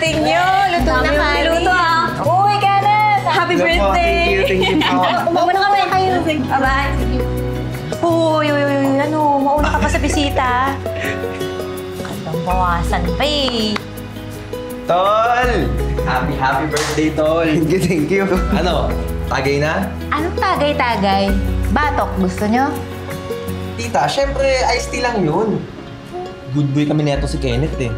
pagdating nyo. Luto na kami. Luto ah. Uy, Kenneth! Happy birthday! Thank you po. Umuwi na kami kayo. Bye-bye. Uy, ano, mauna ka pa sa bisita. Kandang bawasan pa eh. Tol! Happy birthday, Tol! Thank you. Ano, tagay na? Anong tagay-tagay? Batok, gusto nyo? Tita, syempre, iced tea lang yun. Good boy kami neto si Kenneth eh.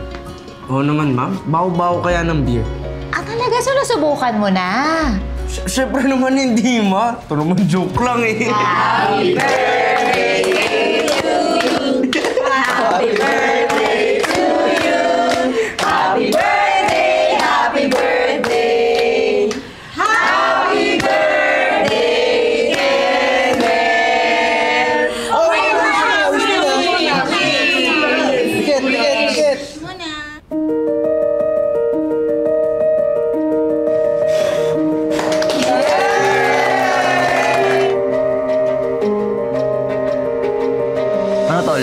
Oo naman, ma'am. Baw-baw kaya ng beer. Ah, talaga? So, nasubukan mo na? Siyempre naman hindi, ma. Ito naman joke lang eh. Happy birthday to you. Happy birthday to you. Happy birthday, happy birthday. Happy birthday, Kenneth. Oh, Bigat. Ano, Tol?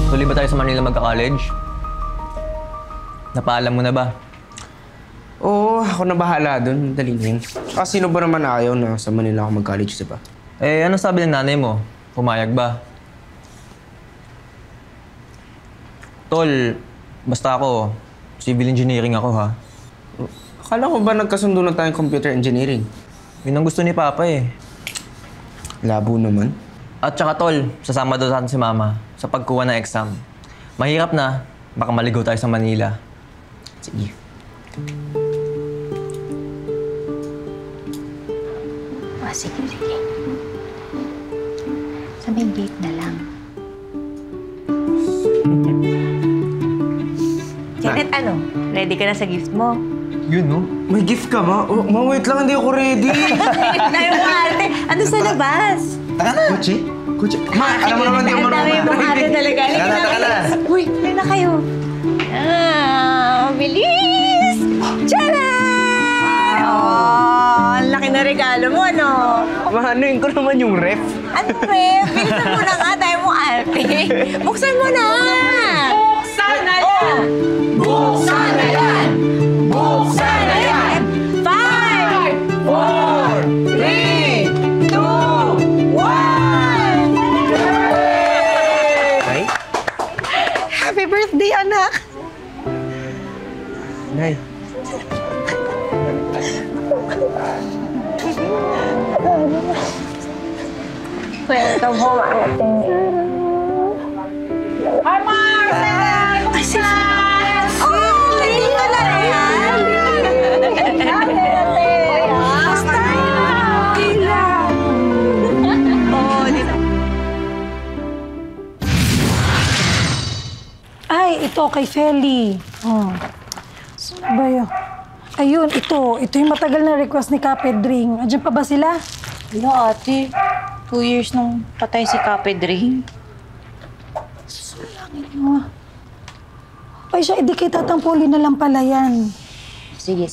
Tuloy ba tayo sa Manila magka-college? Napaalam mo na ba? Oo, ako na bahala dun. Dali lang. Tsaka sino ba naman ayaw na sa Manila ako mag-college, diba? Eh, ano sabi ng nanay mo? Pumayag ba? Tol, basta ako, civil engineering ako ha. Akala ko ba nagkasundo na tayong computer engineering? Yun ang gusto ni Papa eh. Labo naman. At saka Tol, sasama daw sa atin si Mama sa pagkuha ng exam. Mahirap na, baka maligaw tayo sa Manila. Sige. Ah, sige. Sa may gate na lang. Kenneth, ano? Ready ka na sa gift mo? Yun, no? May gift ka, ma? Oh, ma, wait lang, hindi ako ready. Tayo mo ate! Ano sa labas? Taka na! Kutsi. Ma, alam mo naman, hindi ako Ang dami marunong. mong ate talaga. Taka na. Uy, tayo na kayo. Bilis! Tcharan! Oh, ang laki na regalo mo, ano? Mahanuin ko naman yung ref. Ano, Ref? Bilisan mo na nga, tayo mo ate. Buksan mo na! Buksan na yan! Buksan na yan! Buksan na yan! 5, 4, 3, 2, 1! Nay? Happy birthday, anak! Nay. Welcome home, ate. Hi, Marcel! Ay, si Oh, hindi ka na yan! Basta! Oh, Ay, ito kay Feli. Oh. Saan ba yun? Ayun, ito. Ito yung matagal na request ni Kapedring. Andiyan pa ba sila? Wala, ate. 2 years nung patay si Kapedring. Sulangin mo. Ay siya, edi kay tatampulin na lang pala yan. Sige.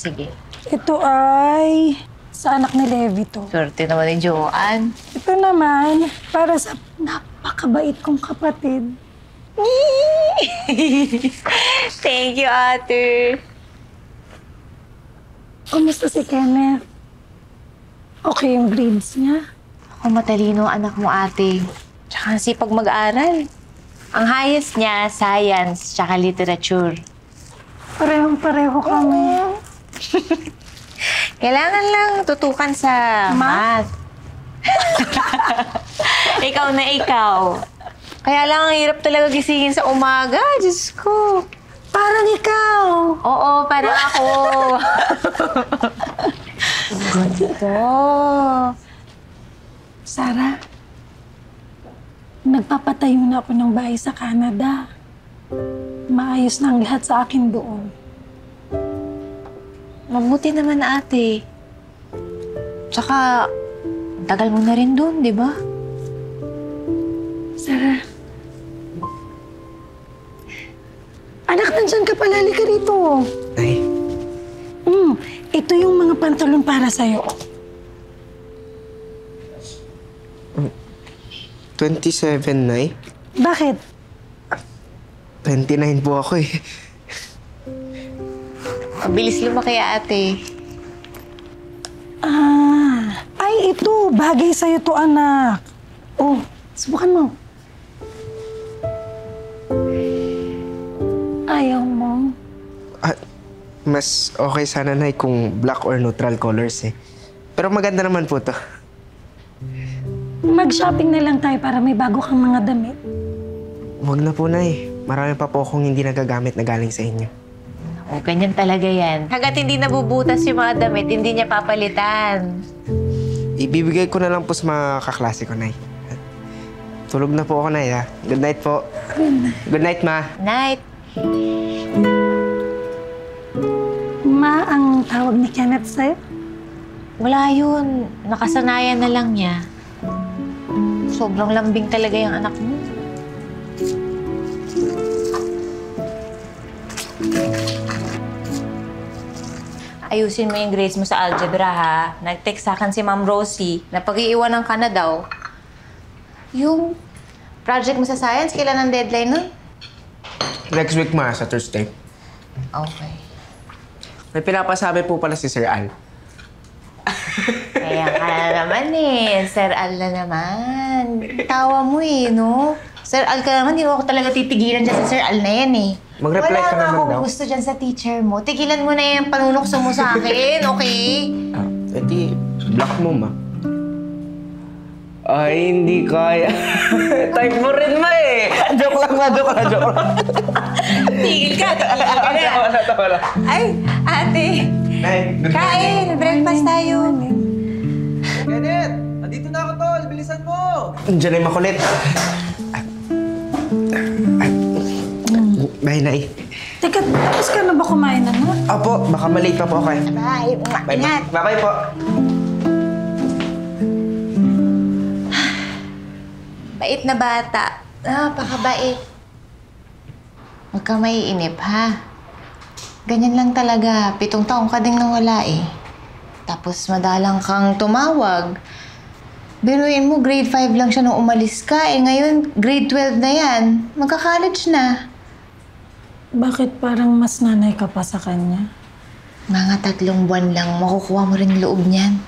Ito ay sa anak ni Levi to. Swerte naman ni Joanne. Ito naman, para sa napakabait kong kapatid. Thank you, ate. Kumusta si Kenneth? Okay yung grades niya? Ako matalino ang anak mo, ate. Tsaka sipag mag-aral. Ang highest niya, science, tsaka literature. Parehong-pareho kami. Kailangan lang tutukan sa math. Ikaw na ikaw. Kaya lang ang hirap talaga gisingin sa umaga. Diyos ko. Parang ikaw. Oo, parang ako. Ganito. Sarah, nagpapatayo na ako ng bahay sa Canada. Maayos na ang lahat sa akin doon. Mabuti naman, ate. Tsaka, ang tagal mo na rin doon, di ba? Sarah. Anak, nandyan ka pala. Halika rito. Nay. Ito yung mga pantalon para sa'yo. 27, Nay. Bakit? 29 po ako eh. Mabilis lumaki ate. Ay, ito. Bagay sa'yo to, anak. Oh, subukan mo. Ayaw mo. Mas okay sana, Nay, kung black or neutral colors eh. Pero maganda naman po to. Mag-shopping na lang tayo para may bago kang mga damit. Huwag na po, Nay. Marami pa po akong hindi nagagamit na galing sa inyo. O, ganyan talaga yan. Hanggat hindi nabubutas yung mga damit, hindi niya papalitan. Ibibigay ko na lang po sa mga kaklase ko, Nay. Tulog na po ako, Nay, ha? Good night po. Good night, Ma. Night. Ma, ang tawag ni Kenneth sa'yo? Wala yun. Nakasanayan na lang niya. Sobrang lambing talaga yung anak mo. Ayusin mo yung grades mo sa algebra, ha? Nag-text sa akin si Ma'am Rosie na pag-iiwanan ka na daw. Yung project mo sa science, kailan ang deadline nun? Next week, Ma, sa Thursday. Okay. May pinapasabi po pala si Sir Al. Kaya ka na naman eh. Sir Al na naman. Tawa mo eh, no? Sir Al ka naman, di mo ako talaga titigilan dyan sa Sir Al na yan eh. Mag-reply Wala ka nga naman akong daw. gusto dyan sa teacher mo. Tigilan mo na yung panunokso mo sa akin, okay? Edi, block mo, Ma. Ay, hindi kaya. Type mo rin, Ma eh. Joke lang, Ma. Joke lang. Tigil ka na. Wala. Ay, ate. Nay, good Kain, breakfast tayo. Kenneth! Andito na ako, tol! Bilisan mo! Andiyan na yung makulit. Bye, Nay. Teka, tapos ka na ba kumain, anak? Opo, baka malate pa po kayo. Bye. Bye, Ingat. Bye-bye po. Bait na bata. Napakabait. Huwag ka maiinip, ha? Ganyan lang talaga. 7 taong ka ding nawala eh. Tapos madalang kang tumawag. Biruin mo, grade 5 lang siya nung umalis ka. Eh ngayon, grade 12 na yan. Magka-college na. Bakit parang mas nanay ka pa sa kanya? Mga 3 buwan lang, makukuha mo rin loob niyan.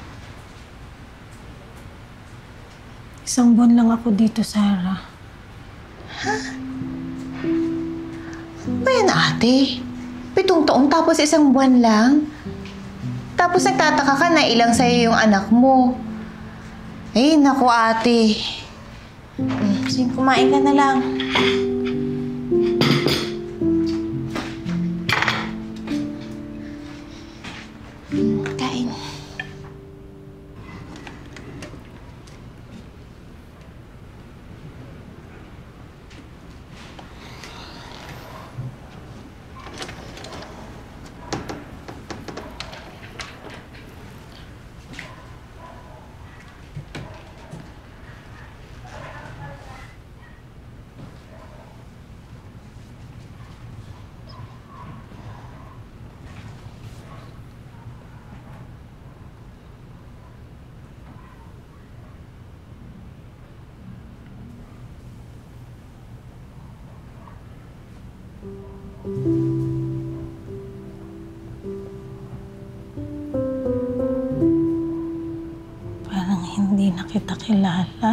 1 buwan lang ako dito, Sarah. Ano ba yan, ate? 7 taon tapos 1 buwan lang? Tapos nagtataka ka na ilang sa'yo yung anak mo. Ay, naku ate. Sige, kumain ka na lang. Kain. Parang hindi na kita kilala.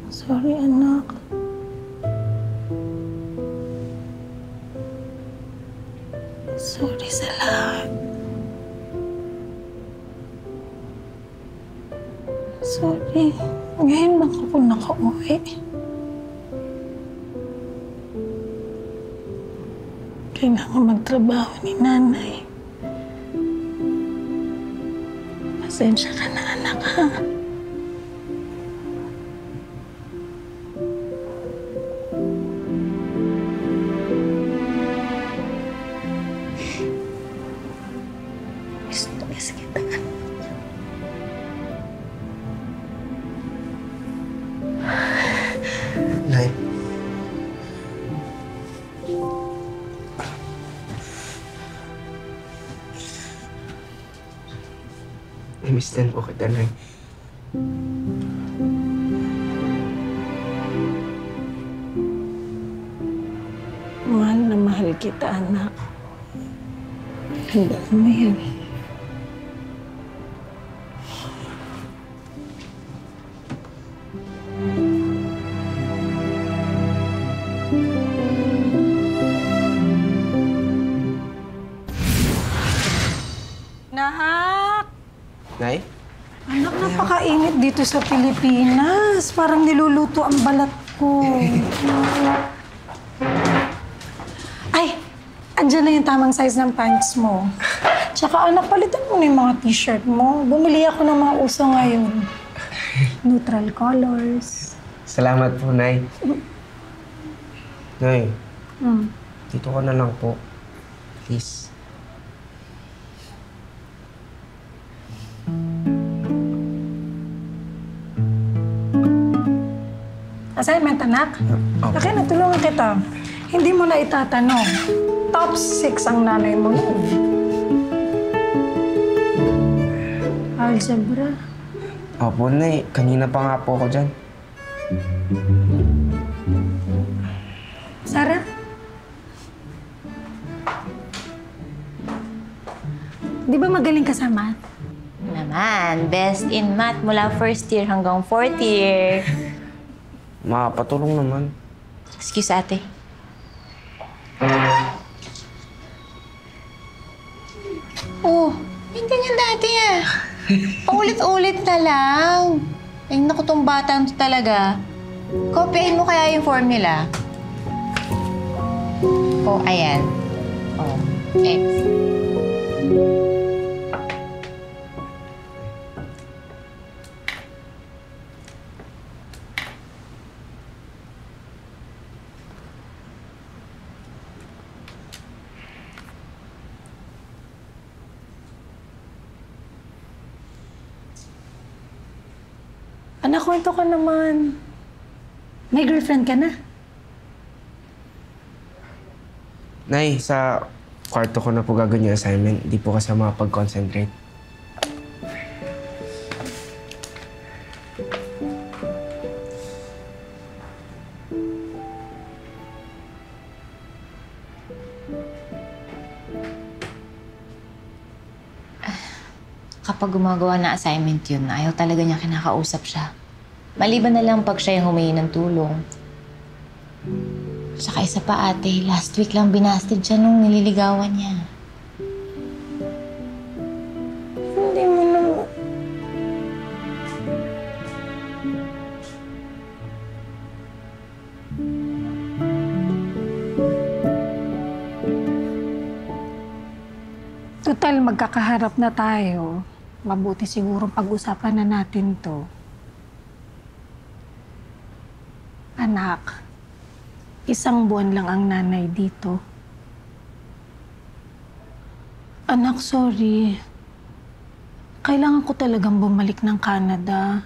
Sorry, anak. Sorry sa lahat. Sorry. Ngayon lang ako nakauwi. Kailangan magtrabaho ni nanay. Pasensya ka na, anak, ha? Gusto kita, anak. Nay. Miss din po kita, Nay. Mahal na mahal kita, anak. Tandaan mo yan. Nak! Nay? Anak, napakainit dito sa Pilipinas. Parang niluluto ang balat ko. Ay, andyan na yung tamang size ng pants mo. Tsaka anak, palitan mo na yung mga t-shirt mo. Bumili ako ng mga uso ngayon. Neutral colors. Salamat po, Nay. Nay, Hmm. dito ka na lang po. Please. Assignment, anak? Opo. Okay, natulungan kita. Hindi mo na itatanong. Top 6 ang nanay mo nun. Algebra. Opo, Nay. Kanina pa nga po ako dyan. Sarah? Di ba magaling ka sa math? Naman, best in math mula first year hanggang fourth year. Makapatulong naman. Excuse, ate. Oh, hindi nga dati ah. Paulit-ulit na lang. Ay, naku, tong batang to talaga. Kopyahin mo kaya yung formula. Oh, ayan. Oh, X. Anak, kwento ka naman. May girlfriend ka na? Nay, sa kwarto ko na po gagawin yung assignment. Di po kasi makapag-concentrate. Kapag gumagawa ng assignment yun, ayaw talaga niya kinakausap siya. Maliban na lang pag siya yung humingi ng tulong. Saka isa pa ate, last week lang binasted siya nung nililigawan niya. Hindi mo na... Total, magkakaharap na tayo. Mabuti siguro pag-usapan na natin to. Anak, 1 buwan lang ang nanay dito. Anak, sorry. Kailangan ko talagang bumalik ng Canada.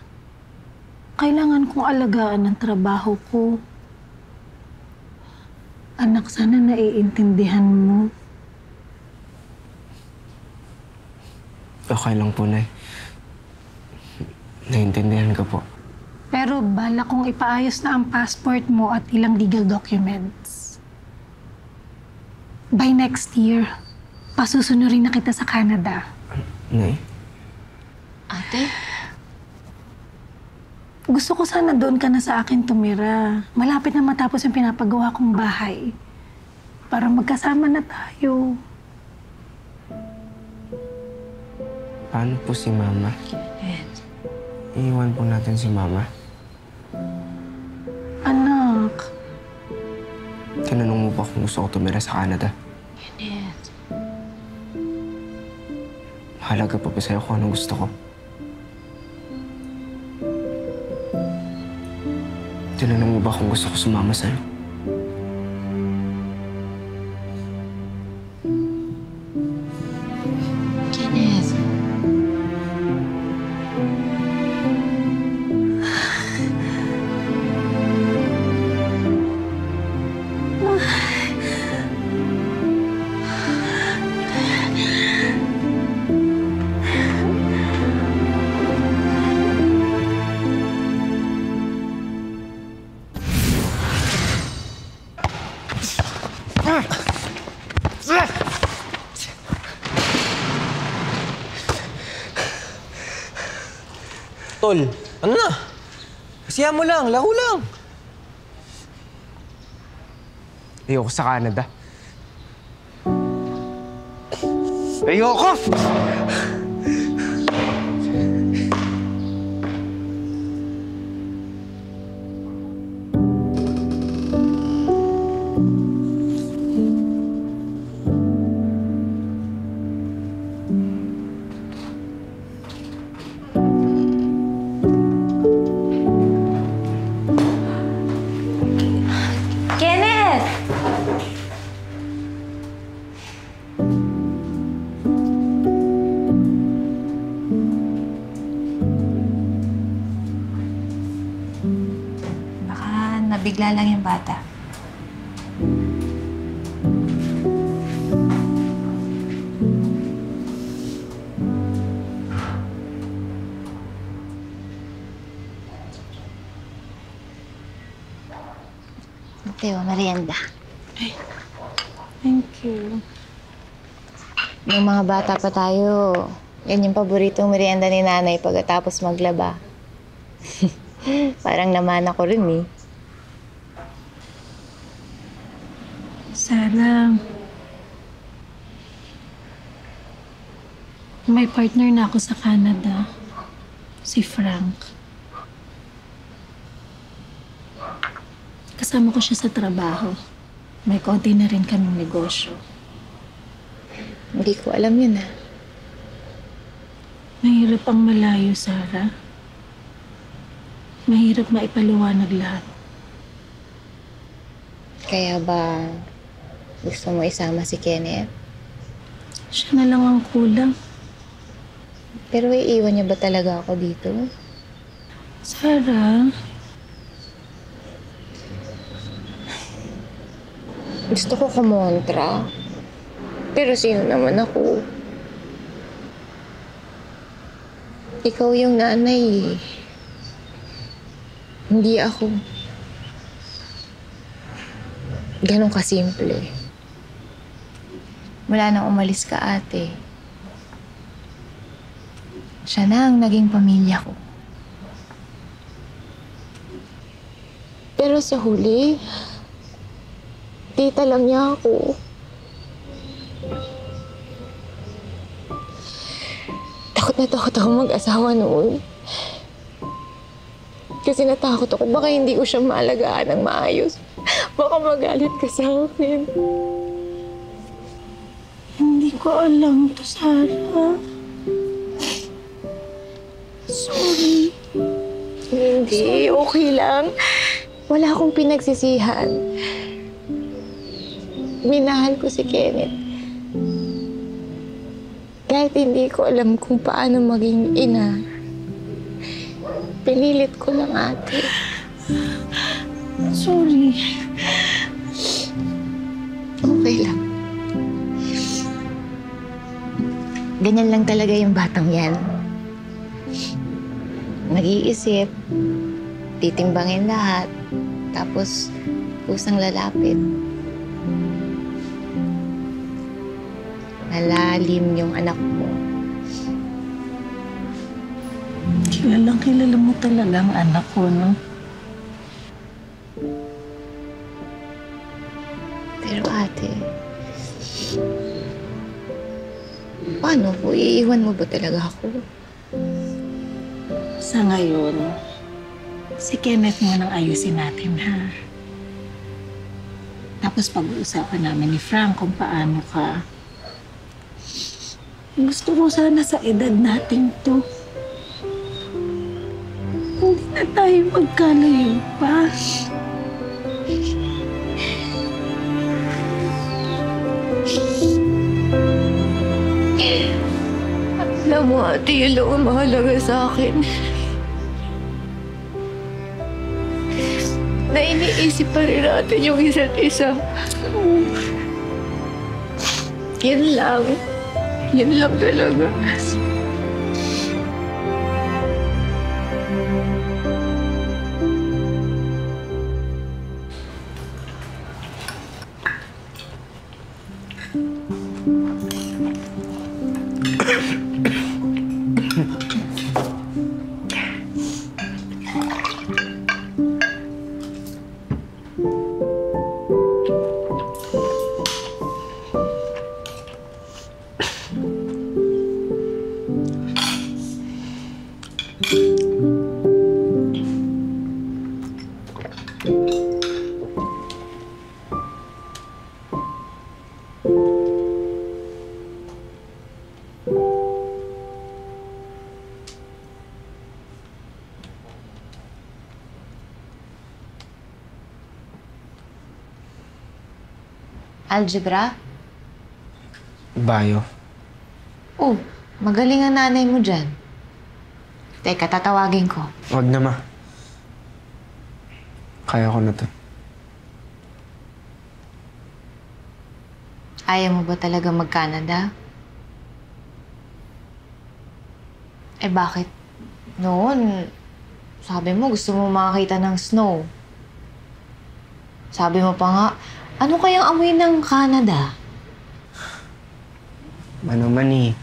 Kailangan kong alagaan ang trabaho ko. Anak, sana naiintindihan mo. Okay lang po, Nay. Naiintindihan ko po. Pero bala kong ipaayos na ang passport mo at ilang legal documents. By next year, pasusunurin na kita sa Canada. Nay? Ate? Gusto ko sana doon ka na sa akin tumira. Malapit na matapos yung pinapagawa kong bahay. Para magkasama na tayo. Paano po si Mama? Iiwan po natin si Mama. Anak, Tinanong mo ba kung gusto ko tumira sa Canada? Kenneth. Mahalaga pa ba sa'yo kung anong gusto ko? Tinanong mo ba kung gusto ko sumama sa'yo? Kenneth. Tol, ano na? Kasiya mo lang, laro lang. Ayoko sa Canada. Ayoko! Kenneth! Baka nabigla lang yung bata. Teo, merienda. Thank you. Nung mga bata pa tayo, yan yung paboritong merienda ni nanay pagkatapos maglaba. Parang naman ako rin eh. Sarah, may partner na ako sa Canada. Si Frank. Kasama ko siya sa trabaho. May konti na rin kaming negosyo. Hindi ko alam yun ah. Mahirap ang malayo, Sarah. Mahirap maipaliwanag lahat. Kaya ba gusto mo isama si Kenneth? Siya na lang ang kulang. Pero iiwan niya ba talaga ako dito? Sarah, Gusto ko kumontra. Pero sino naman ako? Ikaw yung nanay eh. Hindi ako. Ganon kasimple. Mula nang umalis ka, ate, siya na ang naging pamilya ko. Pero sa huli, tita lang niya ako. Takot na takot ako mag-asawa noon. Kasi natakot ako, baka hindi ko siya maalagaan ng maayos. Baka magalit ka sa akin. hindi ko alam to, Sarah. Sorry. Hindi, okay lang. Wala akong pinagsisihan. Minahal ko si Kenneth. Kahit hindi ko alam kung paano maging ina, pinilit ko lang, ate. Sorry. Okay lang. Ganyan lang talaga yung batang yan. Nag-iisip, titimbangin lahat, tapos kusang lalapit. Malalim yung anak mo. Kilala mo talaga ang anak ko, no? Pero ate, paano po? Iiwan mo ba talaga ako? Sa ngayon, si Kenneth mo nang ayusin natin, ha? Tapos pag-uusapan namin ni Frank kung paano ka. Gusto ko sana sa edad natin to, hindi na tayo magkalayo pa. Alam mo, ate, yun lang ang mahalaga sa akin. Na iniisip pa rin natin yung isa't isa. Yan lang. Yan lang talaga. Algebra? Bio. Oh, magaling ang nanay mo dyan. Teka, tatawagin ko. Wag na, ma. Kaya ko na to. Ayaw mo ba talaga mag-Canada? Eh bakit? Noon, sabi mo gusto mo makakita ng snow. Sabi mo pa nga, ano kayang amoy ng Canada? Ano man eh.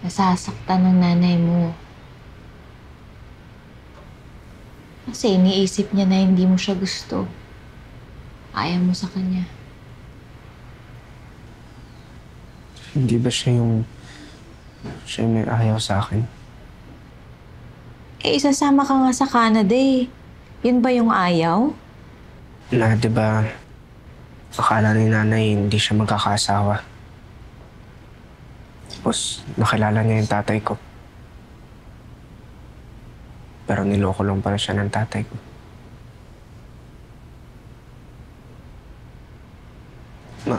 Nasasaktan ng nanay mo. Kasi iniisip niya na hindi mo siya gusto. Ayaw mo sa kanya. Hindi ba siya yung may ayaw sa akin? Eh, isasama ka nga sa Canada eh. Yun ba yung ayaw? Na, di ba, akala ni nanay hindi siya magkakasawa. Tapos, nakilala niya yung tatay ko. Pero niloko lang pala siya ng tatay ko. Ma,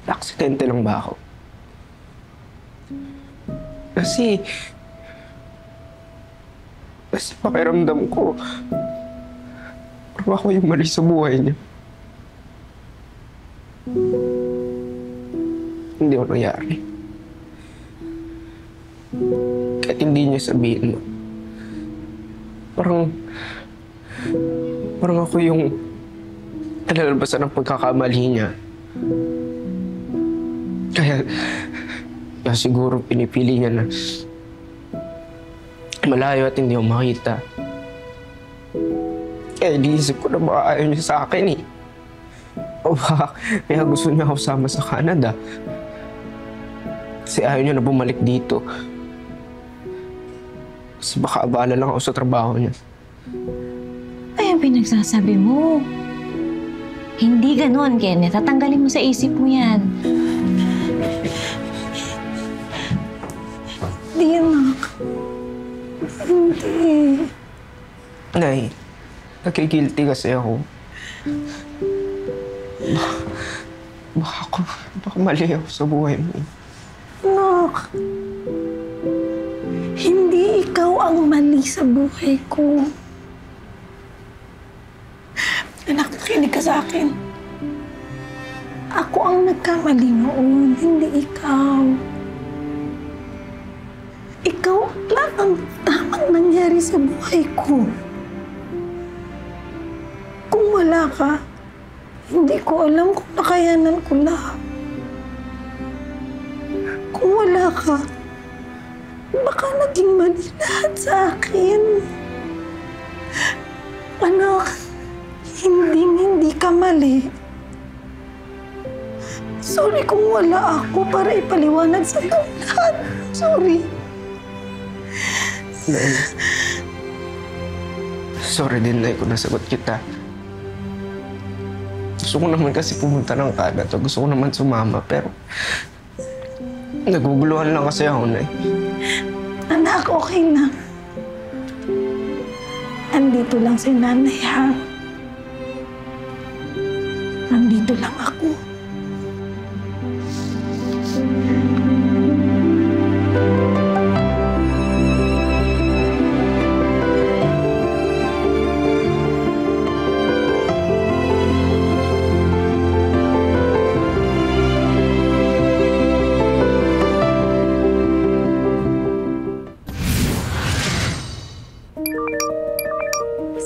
aksidente lang ba ako? Kasi pakiramdam ko, parang ako yung mali sa buhay niya. Hindi ako nangyari. Kahit hindi niya sabihin mo. Parang ako yung nalalabasan ng pagkakamali niya. Kaya siguro pinipili niya na malayo at hindi ako makita. Kaya iniisip ko na baka ayaw niya sa akin eh. O baka kaya gusto niya ako sama sa Canada. Kasi ayaw niya na bumalik dito. Kasi baka abala lang ako sa trabaho niya. Ay, ang pinagsasabi mo. Hindi ganun, Kenneth. Tatanggalin mo sa isip mo yan. Hindi, anak. Hindi. Nay, nagkikilty kasi ako. Baka mali ako sa buhay mo. Anak. Hindi ikaw ang mali sa buhay ko. Anak, nakinig ka sa akin. Ako ang nagkamali noon, hindi ikaw. Ikaw lang ang tamang nangyari sa buhay ko. Kung wala ka, hindi ko alam kung nakayanan ko lahat. Kung wala ka, baka naging mali lahat sa akin. Anak, hindi ka mali. Sorry kung wala ako para ipaliwanag sa'yo lahat. Sorry. Nay, sorry din, Nay, kung nasagot kita. Gusto ko naman kasi pumunta ng Canada. Gusto ko naman sumama, pero naguguluhan lang kasi ako, Nay. Anak, okay lang. Andito lang si nanay, ha? Andito lang ako.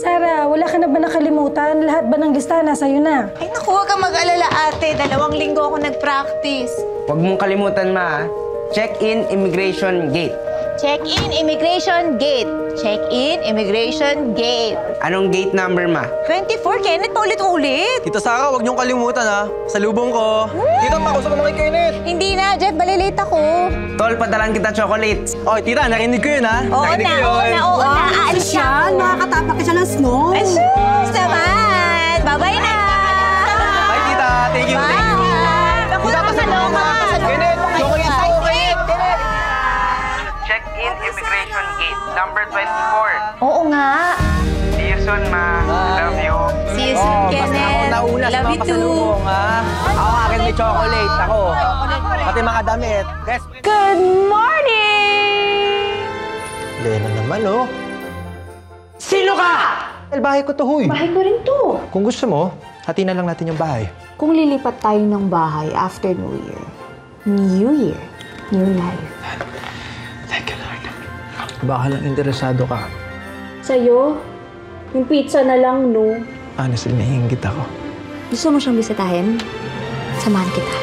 Sarah, wala ka na ba nakalimutan? Lahat ba ng listahan nasa'yo na? Ay, naku, huwag kang mag-alala, ate. 2 linggo ako nag-practice. Huwag mong kalimutan, ma. Check-in immigration gate. Check-in, immigration gate. Check-in, immigration gate. Anong gate number, ma? 24, Kenneth, ulit-ulit. Tita Sara, huwag niyong kalimutan ha. Sa lubong ko. Tita, pakusap mo kay Kenneth. Hindi na, Jeff, balilate ako. Tol, padalan kita chocolates. Oh, tita, narinig ko yun ha. Oo Narinig na, ko oo yun. na, oo na. Aalis na ako. Nakakatapak ka siya ng snow. Ay, sus naman. Bye-bye na. Bye, tita. Thank you. Bye. Ako Tita, na, pasalubong pasalubong. ka. Kenneth, chocolate ako, Kenneth. Check-in immigration gate, number 24. Oo nga. See you soon, ma. Love you. See you soon, Kenneth. Nauna sa Love mga you too. pasalubong, ha? Ako akin may chocolate. Ako. Pati mga damit. Yes. Good morning! Lena naman, oh. Sino ka? Bahay ko to, huy. Bahay ko rin to. Kung gusto mo, hati na lang natin yung bahay. Kung lilipat tayo ng bahay after New Year, New Year, New Life. Teka, Lord. Baka lang interesado ka. Sa'yo, yung pizza na lang, no? Honestly, naiingit ako. Gusto mo siyang bisitahin? Samahan kita.